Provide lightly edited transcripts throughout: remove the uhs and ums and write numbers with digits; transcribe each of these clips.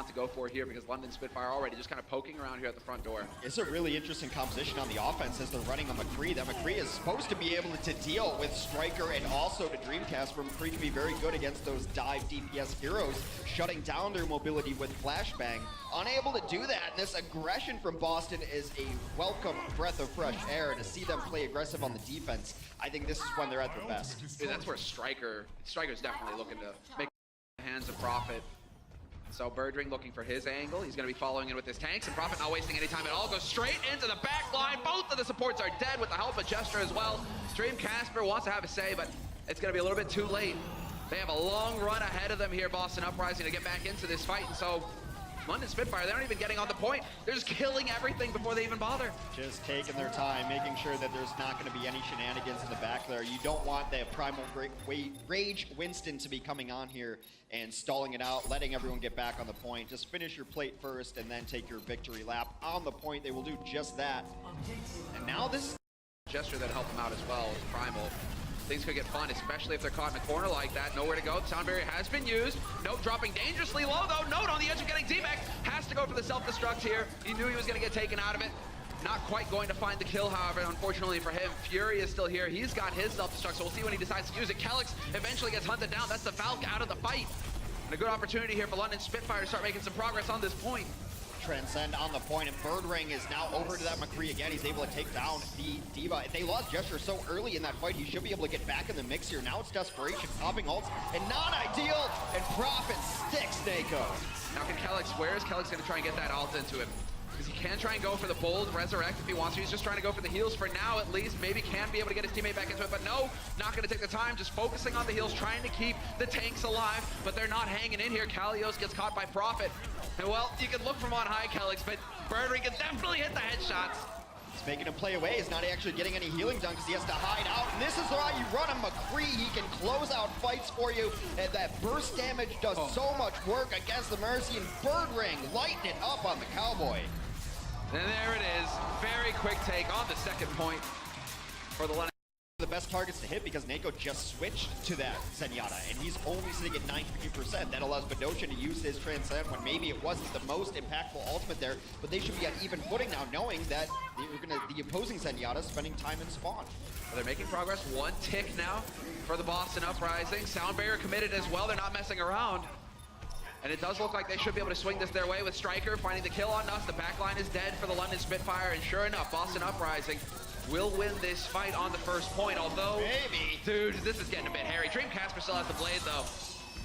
want to go for here because London Spitfire already just kind of poking around here at the front door. It's a really interesting composition on the offense as they're running a McCree. That McCree is supposed to be able to deal with Striker and also to Dreamcast, where McCree can be very good against those dive DPS heroes, shutting down their mobility with Flashbang. Unable to do that, and this aggression from Boston is a welcome breath of fresh air. To see them play aggressive on the defense, I think this is when they're at their best. Dude, that's where Striker's definitely looking to make hands of Prophet. So Birdring looking for his angle. He's going to be following in with his tanks, and Prophet not wasting any time at all. Goes straight into the back line. Both of the supports are dead with the help of Jester as well. Stream Casper wants to have a say, but it's going to be a little bit too late. They have a long run ahead of them here, Boston Uprising, to get back into this fight, and so London Spitfire, they aren't even getting on the point. They're just killing everything before they even bother. Just taking their time, making sure that there's not going to be any shenanigans in the back there. You don't want that primal rage Winston to be coming on here and stalling it out, letting everyone get back on the point. Just finish your plate first and then take your victory lap on the point. They will do just that. And now this Gesture that helped them out as well with Primal. Things could get fun, especially if they're caught in a corner like that. Nowhere to go. Sound barrier has been used. Note dropping dangerously low, though. Note on the edge of getting D-Mac. Has to go for the self-destruct here. He knew he was going to get taken out of it. Not quite going to find the kill, however, unfortunately for him. Fury is still here. He's got his self-destruct, so we'll see when he decides to use it. Calyx eventually gets hunted down. That's the Valk out of the fight. And a good opportunity here for London Spitfire to start making some progress on this point. Transcend on the point, and Birdring is now over to that McCree again. He's able to take down the D.Va. If they lost Gesture so early in that fight, he should be able to get back in the mix here. Now it's desperation, popping ults, and not ideal, and Prophet sticks Nako. Now can Calyx, where is Calyx going to try and get that ult into him? Because he can try and go for the bold resurrect if he wants to. He's just trying to go for the heals for now at least. Maybe can be able to get his teammate back into it, but no, not going to take the time. Just focusing on the heals, trying to keep the tanks alive, but they're not hanging in here. Kalios gets caught by Prophet. And well, you can look from on high, Calyx, but Birdring can definitely hit the headshots. He's making him play away. He's not actually getting any healing done because he has to hide out. And this is why you run a McCree. He can close out fights for you. And that burst damage does so much work against the Mercy. And Birdring lighting it up on the Cowboy. And there it is. Very quick take on the second point for the London. The best targets to hit because Nako just switched to that Zenyatta, and he's only sitting at 93%. That allows Badosha to use his Transcend when maybe it wasn't the most impactful ultimate there, but they should be on even footing now, knowing that the opposing Zenyatta spending time in spawn. Well, they're making progress. One tick now for the Boston Uprising. Sound barrier committed as well. They're not messing around. And it does look like they should be able to swing this their way with Striker finding the kill on us. The backline is dead for the London Spitfire, and sure enough, Boston Uprising will win this fight on the first point, although... Maybe. Dude, this is getting a bit hairy. Dreamcasper still has the blade, though.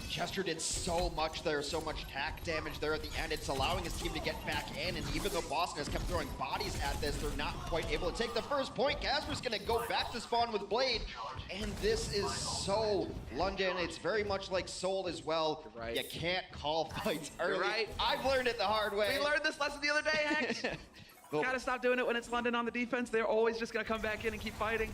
Chester did so much there, so much tack damage there at the end. It's allowing his team to get back in, and even though Boston has kept throwing bodies at this, they're not quite able to take the first point. Casper's gonna go back to spawn with Blade, and this is so London. It's very much like Soul as well. You're right. You can't call fights early. You're right. I've learned it the hard way. We learned this lesson the other day, Hex. Gotta stop doing it when it's London on the defense. They're always just gonna come back in and keep fighting.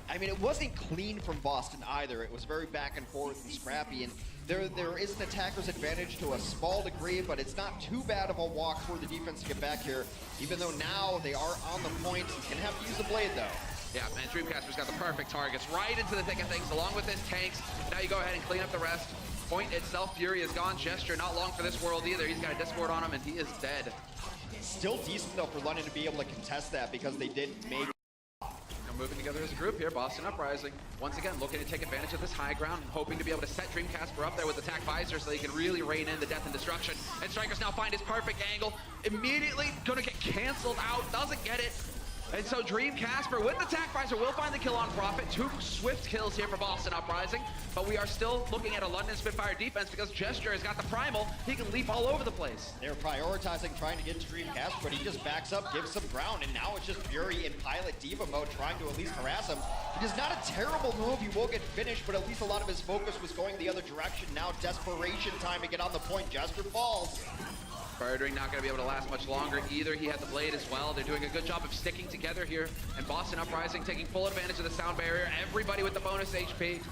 I mean, it wasn't clean from Boston either. It was very back and forth and scrappy, and there is an attacker's advantage to a small degree, but it's not too bad of a walk for the defense to get back here, even though now they are on the point. He's gonna have to use the blade, though. Yeah, man, Dreamcasper's got the perfect targets right into the thick of things, along with his tanks. Now you go ahead and clean up the rest. Point itself, Fury is gone. Gesture not long for this world either. He's got a Discord on him, and he is dead. Still decent, though, for London to be able to contest that because they did make... Now moving together as a group here, Boston Uprising. Once again, looking to take advantage of this high ground, hoping to be able to set Dreamcasper up there with Attack Visor so he can really rein in the death and destruction. And Strikers now find his perfect angle. Immediately gonna get canceled out, doesn't get it. And so Dreamcasper with the Attack Visor will find the kill on Prophet. 2 swift kills here for Boston Uprising, but we are still looking at a London Spitfire defense because Gesture has got the primal. He can leap all over the place. They're prioritizing trying to get to Dreamcasper, but he just backs up, gives some ground, and now it's just Fury in Pilot Diva mode trying to at least harass him. It is not a terrible move. He will get finished, but at least a lot of his focus was going the other direction. Now desperation time to get on the point. Gesture falls. Birdring not going to be able to last much longer either. He had the blade as well. They're doing a good job of sticking together here. And Boston Uprising taking full advantage of the sound barrier. Everybody with the bonus HP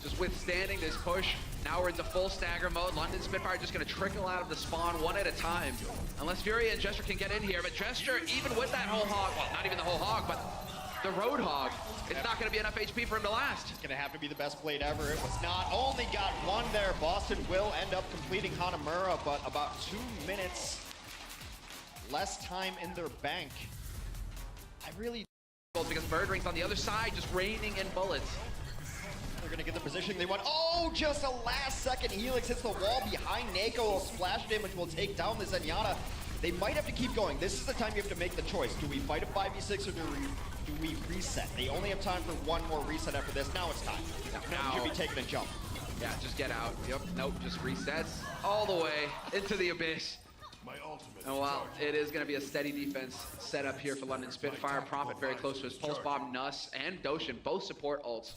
just withstanding this push. Now we're into full stagger mode. London Spitfire just going to trickle out of the spawn one at a time. Unless Fury and Gesture can get in here. But Gesture, even with that whole hog, well, not even the whole hog, but the Roadhog. It's not going to be enough HP for him to last. It's going to have to be the best blade ever. It was not. Only got one there. Boston will end up completing Hanamura, but about 2 minutes less time in their bank. I really... Because Birdring's on the other side, just raining in bullets. They're going to get the position they want. Oh, just a last-second Helix hits the wall behind Nako. Splash damage will take down the Zenyatta. They might have to keep going. This is the time you have to make the choice. Do we fight a 5v6 or do we reset? They only have time for one more reset after this. Now it's time. Now you should be taking a jump. Yeah, just get out. Yep, nope, just resets all the way into the abyss. And while it is going to be a steady defense set up here for London Spitfire, Prophet very close to his Pulse Bomb, Nuss, and Doshin, both support ults.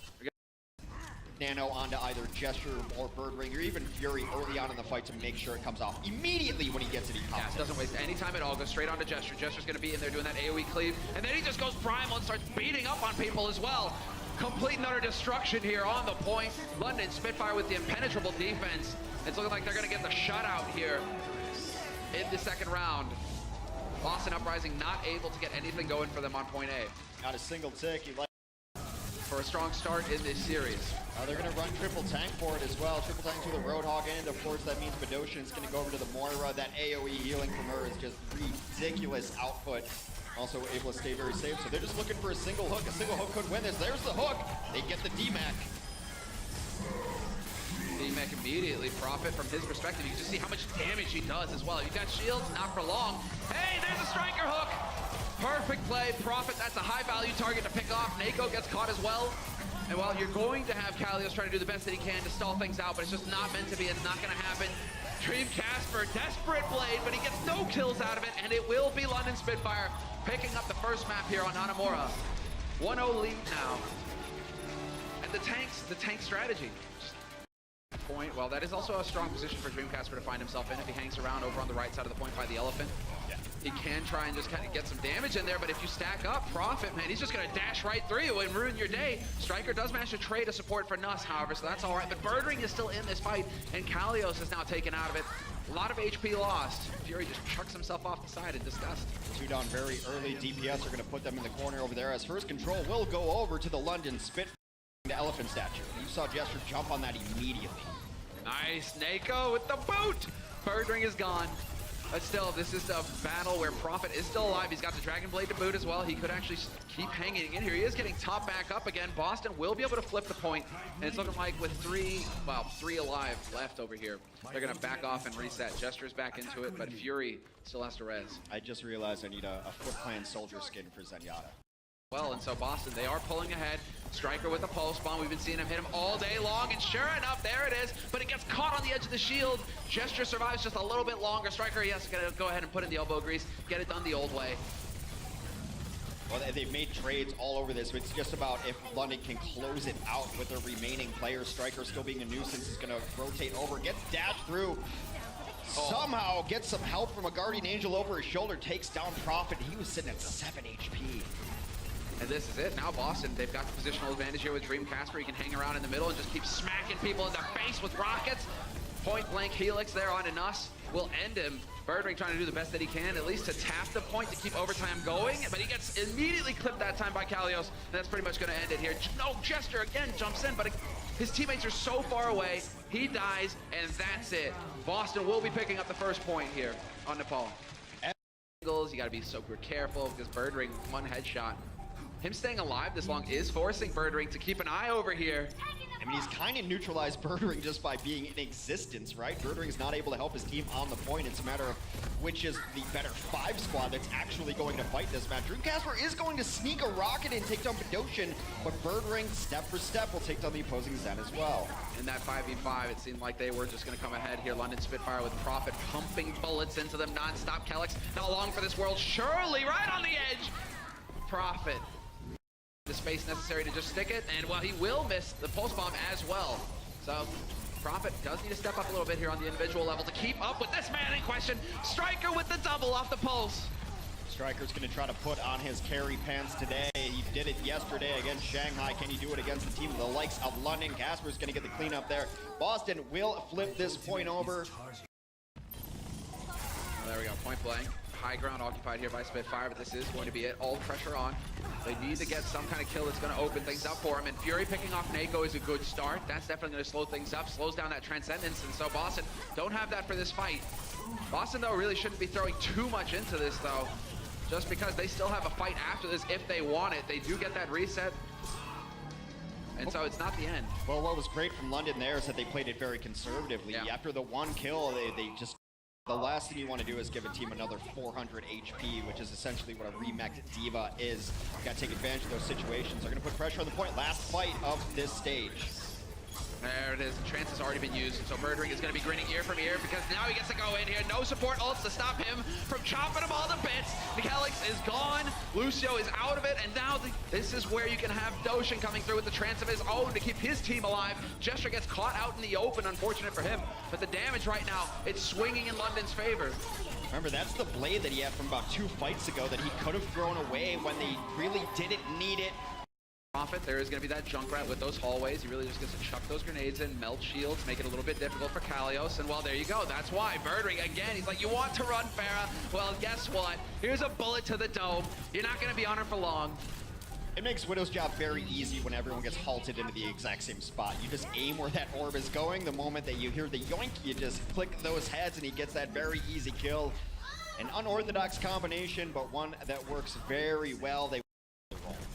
Nano onto either Gesture or Birdring, or even Fury early on in the fight to make sure it comes off immediately when he gets it. He pops doesn't waste any time at all. Goes straight onto Gesture. Gesture's going to be in there doing that AoE cleave, and then he just goes primal and starts beating up on people as well. Complete and utter destruction here on the point. London Spitfire with the impenetrable defense. It's looking like they're going to get the shutout here in the second round. Boston Uprising not able to get anything going for them on point A. Got a single tick. For a strong start in this series. They're going to run triple tank for it as well. Triple tank to the Roadhog, and of course that means Badoshin is going to go over to the Moira. That AoE healing from her is just ridiculous output. Also able to stay very safe. So they're just looking for a single hook. A single hook could win this. There's the hook. They get the DMAC. DMAC immediately Prophet from his perspective. You can just see how much damage he does as well. You got shields, not for long. Hey, there's a striker hook. Perfect play, Prophet, that's a high value target to pick off. Nako gets caught as well. And while you're going to have Kalios trying to do the best that he can to stall things out, but it's just not meant to be, it's not gonna happen. Dream Casper, desperate blade, but he gets no kills out of it, and it will be London Spitfire picking up the first map here on Hanamura. 1-0 lead now. And the tank strategy. Point. Well, that is also a strong position for Dreamcasper to find himself in if he hangs around over on the right side of the point by the elephant. Yeah. He can try and just kind of get some damage in there, but if you stack up Prophet, man, he's just going to dash right through you and ruin your day. Striker does manage to trade a support for Nuss, however, so that's all right. But Birdring is still in this fight, and Kalios is now taken out of it. A lot of HP lost. Fury just chucks himself off the side in disgust. 2 down very early. DPS are going to put them in the corner over there as first control will go over to the London Spitfire, the elephant statue. You saw Gesture jump on that immediately. Nice, Nako with the boot! Birdring is gone. But still, this is a battle where Prophet is still alive. He's got the Dragon Blade to boot as well. He could actually keep hanging in here. He is getting top back up again. Boston will be able to flip the point. And it's looking like with three alive left over here, they're going to back off and reset. Gesture's back into it, but Fury still has to res. I just realized I need a Foot Clan soldier skin for Zenyatta. Well, and so Boston, they are pulling ahead. Striker with a pulse bomb. We've been seeing him hit him all day long, and sure enough, there it is. But it gets caught on the edge of the shield. Gesture survives just a little bit longer. Striker, he has to go ahead and put in the elbow grease, get it done the old way. Well, they've made trades all over this. It's just about if London can close it out with their remaining players. Striker still being a nuisance is going to rotate over, gets dashed through. Somehow gets some help from a Guardian Angel over his shoulder, takes down Prophet. He was sitting at 7 HP. And this is it. Now Boston, they've got the positional advantage here with Dream Casper. He can hang around in the middle and just keep smacking people in the face with rockets. Point blank Helix there onto Nuss will end him. Birdring trying to do the best that he can, at least to tap the point to keep overtime going. But he gets immediately clipped that time by Kalios. And that's pretty much going to end it here. No, Gesture again jumps in, but his teammates are so far away. He dies, and that's it. Boston will be picking up the first point here on Nepal. You got to be super careful because Birdring, one headshot. Him staying alive this long is forcing Birdring to keep an eye over here. I mean, he's kind of neutralized Birdring just by being in existence, right? Birdring's not able to help his team on the point. It's a matter of which is the better 5 squad that's actually going to fight this match. Dreamcasper is going to sneak a rocket and take down Badoshin, but Birdring, step for step, will take down the opposing Zen as well. In that 5v5, it seemed like they were just going to come ahead here. London Spitfire with Prophet pumping bullets into them non-stop. Kelix, not long for this world. Surely, right on the edge. Prophet. The space necessary to just stick it, and well, he will miss the pulse bomb as well. So Prophet does need to step up a little bit here on the individual level to keep up with this man in question. Striker with the double off the pulse. Striker's going to try to put on his carry pants today. He did it yesterday against Shanghai. Can he do it against the team of the likes of London? Casper's going to get the cleanup there. Boston will flip this point over. There we go, point blank. High ground occupied here by Spitfire, but this is going to be it. All the pressure on. They need to get some kind of kill that's going to open things up for him. And Fury picking off Nako is a good start. That's definitely going to slow things up, slows down that Transcendence. And so Boston don't have that for this fight. Boston, though, really shouldn't be throwing too much into this, though. Just because they still have a fight after this if they want it. They do get that reset. And so it's not the end. Well, what was great from London there is that they played it very conservatively. Yeah. After the one kill, they just... The last thing you want to do is give a team another 400 HP, which is essentially what a remech diva is. You got to take advantage of those situations. They're going to put pressure on the point. Last fight of this stage. There it is. The trance has already been used, and so Murdering is going to be grinning ear from ear because now he gets to go in here. No support ults to stop him from chopping them all to bits. Nikelix is gone. Lucio is out of it, and now this is where you can have Doshin coming through with the trance of his own to keep his team alive. Gesture gets caught out in the open, unfortunate for him. But the damage right now, it's swinging in London's favor. Remember, that's the blade that he had from about 2 fights ago that he could have thrown away when they really didn't need it. Profit, there is going to be that Junkrat with those hallways. He really just gets to chuck those grenades in, melt shields, make it a little bit difficult for Kalios. And well, there you go. That's why. Birdring, again, he's like, you want to run, Farah? Well, guess what? Here's a bullet to the dome. You're not going to be on her for long. It makes Widow's job very easy when everyone gets halted into the exact same spot. You just aim where that orb is going. The moment that you hear the yoink, you just click those heads and he gets that very easy kill. An unorthodox combination, but one that works very well.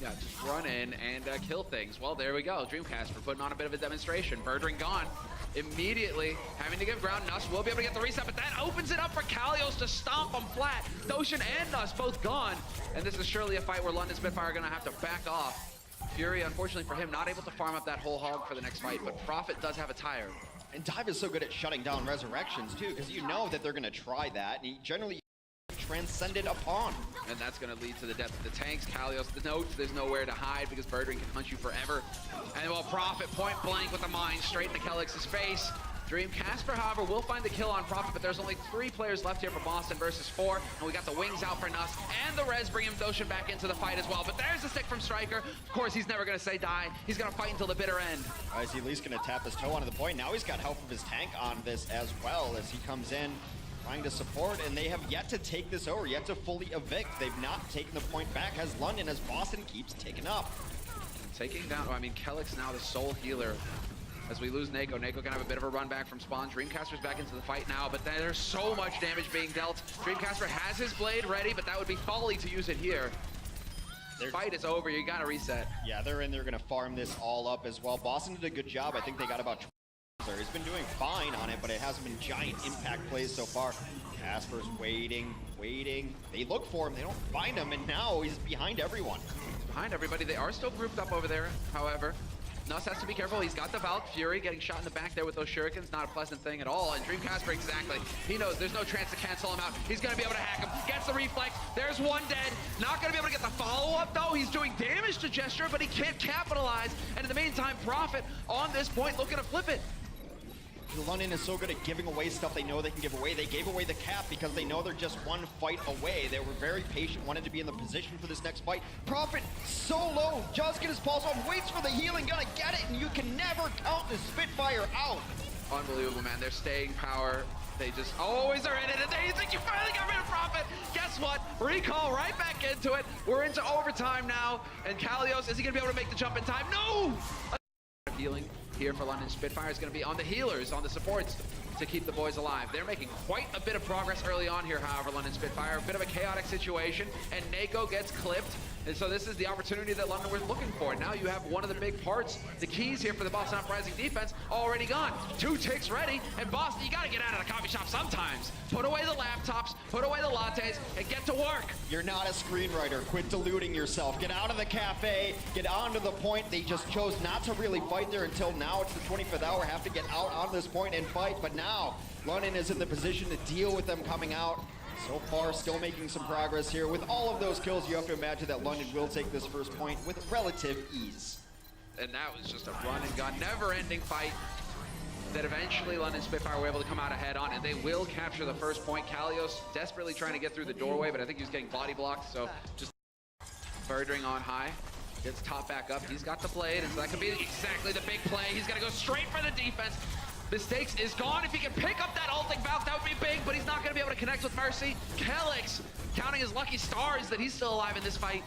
Yeah, just run in and kill things. Well, there we go. Dreamcast putting on a bit of a demonstration. Birdring gone. Immediately having to give ground. Nuss will be able to get the reset, but that opens it up for Kalios to stomp them flat. Doshin and Nuss both gone. And this is surely a fight where London Spitfire are going to have to back off. Fury, unfortunately for him, not able to farm up that whole hog for the next fight, but Prophet does have a tire. And Dive is so good at shutting down resurrections, too, because you know that they're going to try that. And he generally transcended upon. And that's going to lead to the death of the tanks. Kalios, the note, there's nowhere to hide because Birdring can hunt you forever. And well, Prophet point blank with the mine straight in Nikelix's face. Dream Casper, however, will find the kill on Prophet, but there's only 3 players left here for Boston versus 4. And we got the wings out for Nuss, and the res bring him Doshin back into the fight as well. But there's the stick from Striker. Of course, he's never going to say die. He's going to fight until the bitter end. Is he at least going to tap his toe onto the point? Now he's got help of his tank on this as well as he comes in trying to support, and they have yet to take this over, yet to fully evict. They've not taken the point back as London, as Boston keeps taking up. Taking down, I mean, Kelix now the sole healer. As we lose Nako, Nako can have a bit of a run back from spawn. Dreamcaster's back into the fight now, but there's so much damage being dealt. Dreamcaster has his blade ready, but that would be folly to use it here. Their fight is over, you gotta reset. Yeah, they're in, they're gonna farm this all up as well. Boston did a good job. I think they got about 20 there. He's been doing fine on it, but it hasn't been giant impact plays so far. Casper's waiting. They look for him, they don't find him, and now he's behind everyone. He's behind everybody. They are still grouped up over there, however. Nuss has to be careful. He's got the Valk. Fury getting shot in the back there with those shurikens. Not a pleasant thing at all. And Dreamcasper, exactly. He knows there's no chance to cancel him out. He's going to be able to hack him. Gets the reflex. There's one dead. Not going to be able to get the follow-up, though. He's doing damage to Gesture, but he can't capitalize. And in the meantime, Prophet on this point looking to flip it. London is so good at giving away stuff they know they can give away. They gave away the cap because they know they're just one fight away. They were very patient, wanted to be in the position for this next fight. Prophet so low, just get his pulse on, waits for the healing, gonna get it, and you can never count the Spitfire out. Unbelievable, man. Their staying power, they just always are in it, and they think you finally got rid of Prophet. Guess what? Recall right back into it. We're into overtime now, and Kalios, is he gonna be able to make the jump in time? No! Healing here for London Spitfire is going to be on the healers, on the supports to keep the boys alive. They're making quite a bit of progress early on here, however, London Spitfire. A bit of a chaotic situation, and Nako gets clipped. And so this is the opportunity that London was looking for. Now you have one of the big parts, the keys here for the Boston Uprising defense, already gone. 2 ticks ready, and Boston, you gotta get out of the coffee shop sometimes. Put away the laptops, put away the lattes, and get to work. You're not a screenwriter. Quit deluding yourself. Get out of the cafe, get onto the point. They just chose not to really fight there until now. It's the 25th hour, have to get out on this point and fight, but now London is in the position to deal with them coming out. So far, still making some progress here. With all of those kills, you have to imagine that London will take this first point with relative ease. And that was just a run and gun, never-ending fight that eventually London Spitfire were able to come out ahead on, and they will capture the first point. Kalios desperately trying to get through the doorway, but I think he was getting body blocked, so just Birdring on high. Gets top back up. He's got the blade, and so that could be exactly the big play. He's going to go straight for the defense. Mistakes is gone. If he can pick up that ulting Valk, that would be big, but he's not going to be able to connect with Mercy. Kelix counting his lucky stars that he's still alive in this fight.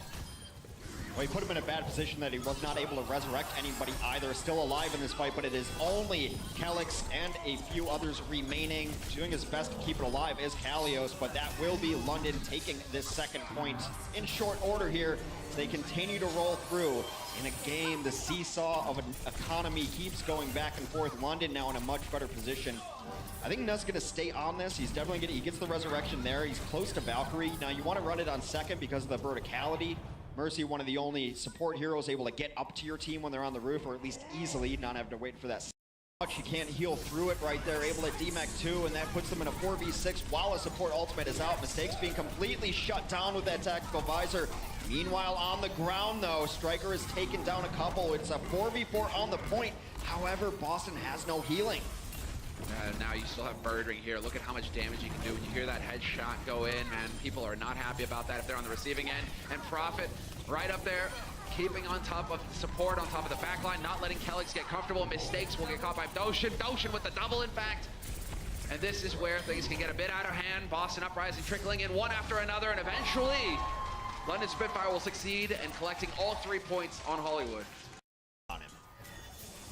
Well, he put him in a bad position that he was not able to resurrect anybody either. Still alive in this fight, but it is only Kelix and a few others remaining. Doing his best to keep it alive is Kalios, but that will be London taking this second point in short order here. They continue to roll through. In a game, the seesaw of an economy keeps going back and forth. London now in a much better position. I think Nutt's gonna stay on this. He's definitely he gets the resurrection there. He's close to Valkyrie. Now you want to run it on second because of the verticality. Mercy, one of the only support heroes able to get up to your team when they're on the roof, or at least easily, not having to wait for that much. You can't heal through it right there, able to DMAC 2, and that puts them in a 4v6 while a support ultimate is out. Mistakes being completely shut down with that tactical visor. Meanwhile, on the ground though, Striker has taken down a couple. It's a 4v4 on the point. However, Boston has no healing. Now you still have Birdring here. Look at how much damage you can do when you hear that headshot go in, and people are not happy about that if they're on the receiving end. And Prophet right up there, keeping on top of support, on top of the backline, not letting Kelix get comfortable. Mistakes will get caught by Doshin. Doshin with the double, in fact. And this is where things can get a bit out of hand. Boston Uprising trickling in one after another, and eventually London Spitfire will succeed in collecting all 3 points on Hollywood.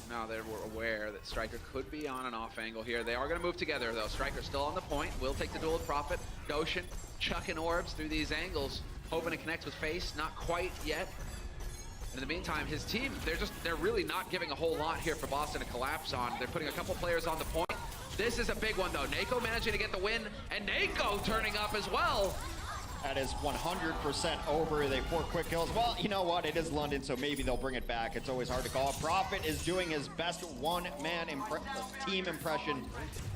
Now they were aware that Striker could be on an off angle here. They are going to move together though. Striker still on the point. Will take the duel with Prophet. Doshin chucking orbs through these angles, hoping to connect with Face. Not quite yet. And in the meantime, his team, they're really not giving a whole lot here for Boston to collapse on. They're putting a couple players on the point. This is a big one though. Nako managing to get the win, and Nako turning up as well. That is 100% over. They 4 quick kills. Well, you know what? It is London, so maybe they'll bring it back. It's always hard to call. Prophet is doing his best one-man team impression.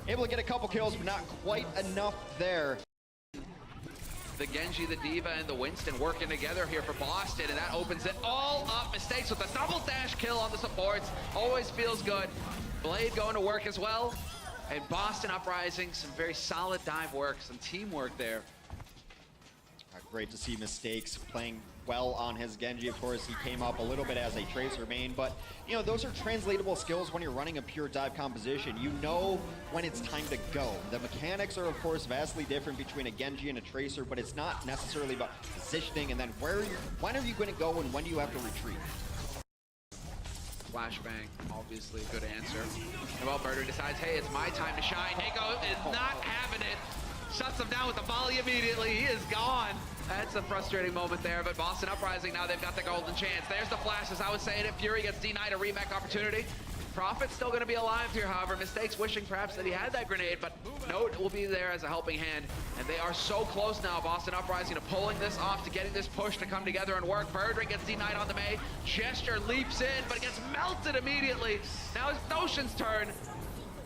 Able to get a couple kills, but not quite enough there. The Genji, the Diva, and the Winston working together here for Boston, and that opens it all up. Mistakes with a double dash kill on the supports. Always feels good. Blade going to work as well. And Boston Uprising, some very solid dive work, some teamwork there. Great to see Mistakes playing well on his Genji. Of course, he came up a little bit as a Tracer main, but you know, those are translatable skills when you're running a pure dive composition. You know when it's time to go. The mechanics are, of course, vastly different between a Genji and a Tracer, but it's not necessarily about positioning and then when are you going to go and when do you have to retreat? Flashbang, obviously a good answer. And well, Birder decides, hey, it's my time to shine. Nako is not having it. Shuts him down with the volley immediately. He is gone. That's a frustrating moment there, but Boston Uprising, now they've got the golden chance. There's the flash, as I was saying it. Fury gets denied a rematch opportunity. Prophet's still going to be alive here, however. Mistakes wishing perhaps that he had that grenade, but Note will be there as a helping hand. And they are so close now, Boston Uprising, to pulling this off, to getting this push to come together and work. Birdring gets denied on the Mei. Gesture leaps in, but it gets melted immediately. Now it's Doshin's turn.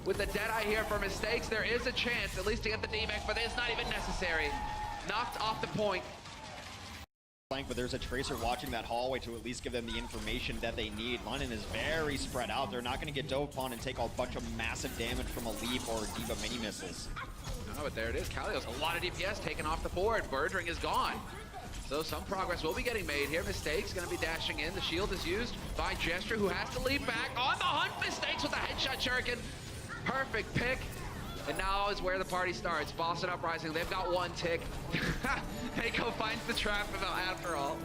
With the Deadeye here for Mistakes, there is a chance at least to get the DMX, but it's not even necessary. Knocked off the point. But there's a Tracer watching that hallway to at least give them the information that they need. London is very spread out. They're not going to get dove upon and take a bunch of massive damage from a Leap or Diva mini missiles. No, but there it is. Kalios, a lot of DPS taken off the board. Birdring is gone. So some progress will be getting made here. Mistakes going to be dashing in. The shield is used by Gesture, who has to leap back. On the hunt, Mistakes with a headshot shuriken. Perfect pick. And now is where the party starts. Boston Uprising, they've got one tick. Nako finds the trap after all.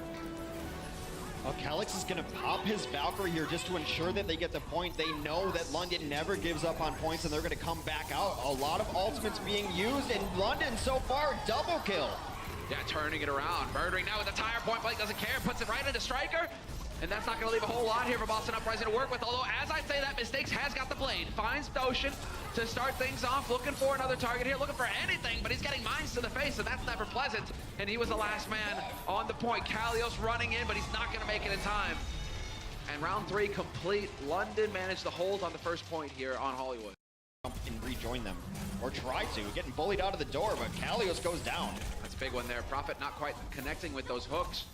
Well, Kelix is going to pop his Valkyrie here just to ensure that they get the point. They know that London never gives up on points, and they're going to come back out. A lot of ultimates being used, and London so far, double kill. Yeah, turning it around. Birdring now with the tire point. Blake doesn't care, puts it right into Striker. And that's not going to leave a whole lot here for Boston Uprising to work with. Although, as I say that, Mistakes has got the blade. Finds Doshin to start things off. Looking for another target here. Looking for anything, but he's getting mines to the face, so that's never pleasant. And he was the last man on the point. Kalios running in, but he's not going to make it in time. And round 3 complete. London managed to hold on the first point here on Hollywood. And rejoin them, or try to. Getting bullied out of the door, but Kalios goes down. That's a big one there. Prophet not quite connecting with those hooks.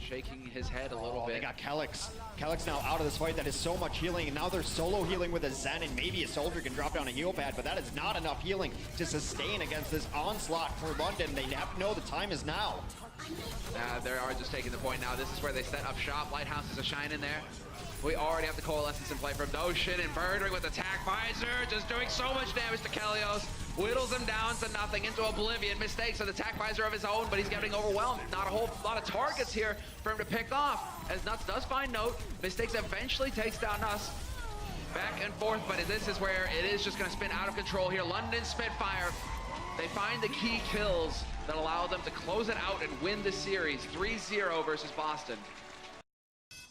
Shaking his head a little bit. They got Kelix. Kelix now out of this fight. That is so much healing, and now they're solo healing with a Zen, and maybe a soldier can drop down a heal pad, but that is not enough healing to sustain against this onslaught for London. They have to know the time is now. They are just taking the point now. This is where they set up shop. Lighthouse is a shine in there. We already have the Coalescence in play from Notion, and Birdring with attack visor, just doing so much damage to Kalios. Whittles him down to nothing, into oblivion. Mistakes with attack visor of his own, but he's getting overwhelmed. Not a whole lot of targets here for him to pick off, as Nuts does find Note. Mistakes eventually takes down Nuts. Back and forth, but this is where it is just going to spin out of control here. London Spitfire, they find the key kills that allow them to close it out and win the series 3-0 versus Boston.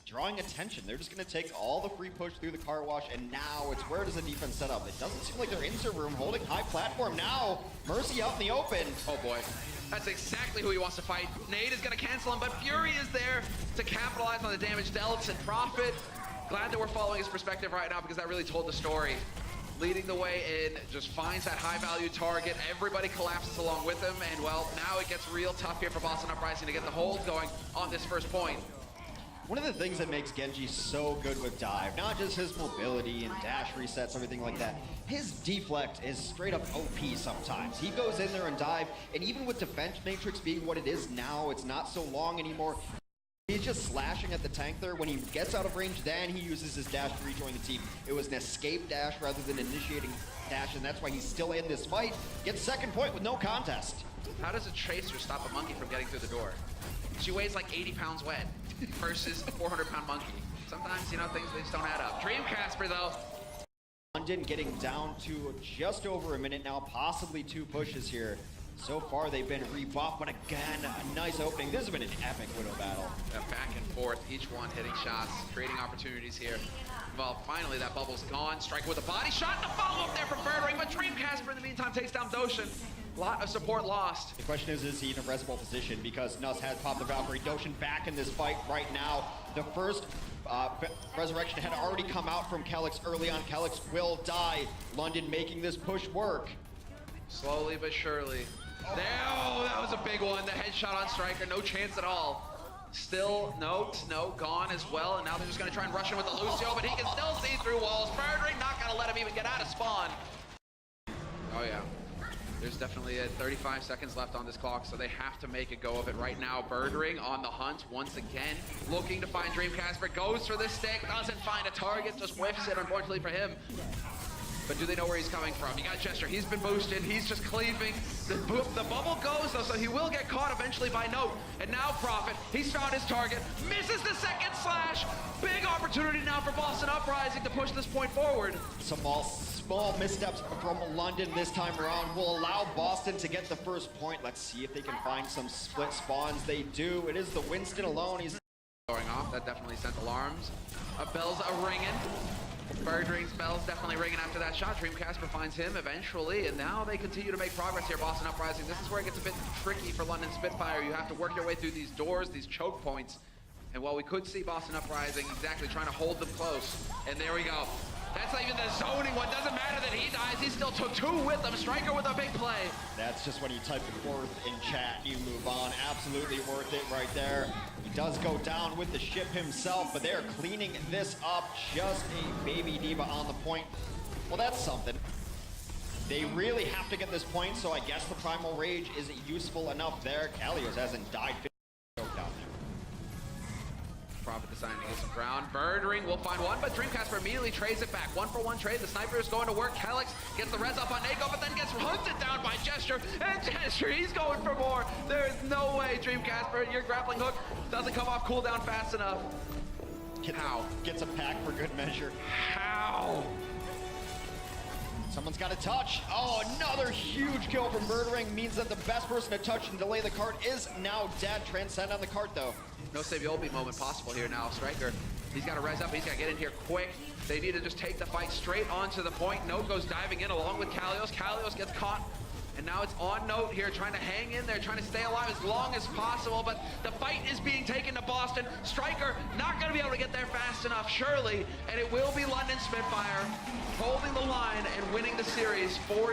Drawing attention, they're just going to take all the free push through the car wash, and now it's where does the defense set up? It doesn't seem like they're in server room, holding high platform now. Mercy out in the open. Oh boy, that's exactly who he wants to fight. Nade is going to cancel him, but Fury is there to capitalize on the damage dealt and profit. Glad that we're following his perspective right now, because that really told the story. Leading the way in, just finds that high value target. Everybody collapses along with him, and well, now it gets real tough here for Boston Uprising to get the hold going on this first point. One of the things that makes Genji so good with dive, not just his mobility and dash resets, everything like that, his deflect is straight up OP sometimes. He goes in there and dive, and even with defense matrix being what it is now, it's not so long anymore. He's just slashing at the tank there. When he gets out of range, then he uses his dash to rejoin the team. It was an escape dash rather than initiating dash, and that's why he's still in this fight. Gets second point with no contest. How does a Tracer stop a monkey from getting through the door? She weighs like 80 pounds wet versus a 400-pound monkey. Sometimes, you know, things they just don't add up. Dream Casper, though. London getting down to just over a minute now, possibly 2 pushes here. So far, they've been rebuffed, but again, a nice opening. This has been an epic Widow battle. Back and forth, each one hitting shots, creating opportunities here. Well, finally, that bubble's gone. Striker with a body shot, and a follow-up there from Birdring, but Dream Casper in the meantime takes down Doshin. A lot of support lost. The question is he in a resable position? Because Nuss has popped the Valkyrie. Doshin back in this fight right now. The first resurrection had already come out from Calyx early on. Calyx will die. London making this push work. Slowly but surely. There, oh, that was a big one. The headshot on Striker, no chance at all. Still, no, gone as well. And now they're just gonna try and rush him with the Lucio, but he can still see through walls. Birdring not gonna let him even get out of spawn. Oh yeah. There's definitely 35 seconds left on this clock, so they have to make a go of it right now. Birdring on the hunt once again, looking to find Dream Casper. Goes for the stick, doesn't find a target, just whiffs it, unfortunately for him. But do they know where he's coming from? You got Jester, he's been boosted, he's just cleaving. The bubble goes though, so he will get caught eventually by Note. And now Prophet, he's found his target, misses the second slash. Big opportunity now for Boston Uprising to push this point forward. Small missteps from London this time around will allow Boston to get the first point. Let's see if they can find some split spawns. They do. It is the Winston alone. He's going off. That definitely sent alarms. Bells are ringing. Birdring's bells definitely ringing after that shot. Dream Casper finds him eventually, and now they continue to make progress here. Boston Uprising. This is where it gets a bit tricky for London Spitfire. You have to work your way through these doors, these choke points. And while we could see Boston Uprising exactly trying to hold them close, and there we go. That's not even the zoning one. Doesn't matter that he dies. He still took 2 with him. Striker with a big play. That's just when you type it worth in chat, you move on. Absolutely worth it right there. He does go down with the ship himself, but they're cleaning this up. Just a baby diva on the point. Well, that's something. They really have to get this point, so I guess the Primal Rage isn't useful enough there. Kalios hasn't died. Down there. Prophet deciding to get some ground. Birdring will find one, but Dream Casper immediately trades it back. 1-for-1 trade. The sniper is going to work. Calyx gets the res up on Nako, but then gets hunted down by Gesture. And Gesture, he's going for more. There is no way, Dream Casper, your grappling hook doesn't come off cooldown fast enough. How? Gets a pack for good measure. How? Someone's got to touch. Oh, another huge kill from Birdring means that the best person to touch and delay the cart is now dead. Transcend on the cart, though. No save Yolby moment possible here now. Striker, he's got to res up. He's got to get in here quick. They need to just take the fight straight onto the point. Note goes diving in along with Kalios. Kalios gets caught. And now it's on Note here, trying to hang in there, trying to stay alive as long as possible. But the fight is being taken to Boston. Striker not going to be able to get there fast enough, surely. And it will be London Spitfire holding the line and winning the series 4-0.